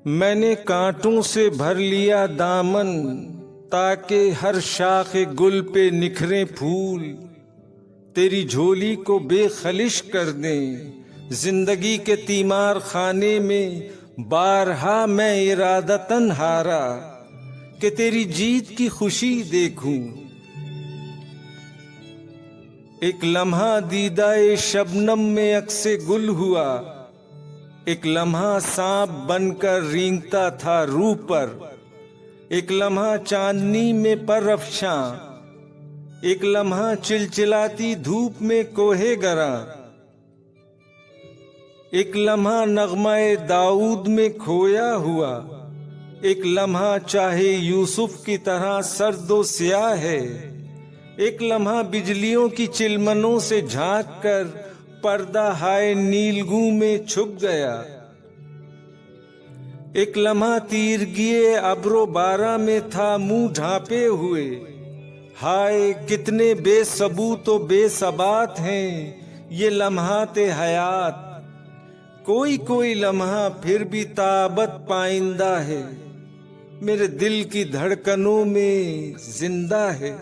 मैंने कांटों से भर लिया दामन, ताकि हर शाख गुल पे निखरे फूल तेरी झोली को बेखलिश कर दें। जिंदगी के तीमार खाने में बारहा मैं इरादतन हारा कि तेरी जीत की खुशी देखूं। एक लम्हा दीदाए शबनम में अक्से गुल हुआ, एक लम्हा सांप बनकर रेंगता था रूह पर, एक लम्हा चांदनी में पर अफशां, एक लम्हा चिलचिलाती धूप में कोहे गरा, एक लम्हा नगमाए दाऊद में खोया हुआ, एक लम्हा चाहे यूसुफ की तरह सर्दो स्याह है, एक लम्हा बिजलियों की चिलमनों से झांक कर पर्दा हाय नीलगू में छुप गया, एक लम्हा तीरगिए अब्रो बारा में था मुंह ढांपे हुए। हाय कितने बेसबूत तो बेसबात हैं ये लम्हाते हयात, कोई कोई लम्हा फिर भी ताबत पाइंदा है, मेरे दिल की धड़कनों में जिंदा है।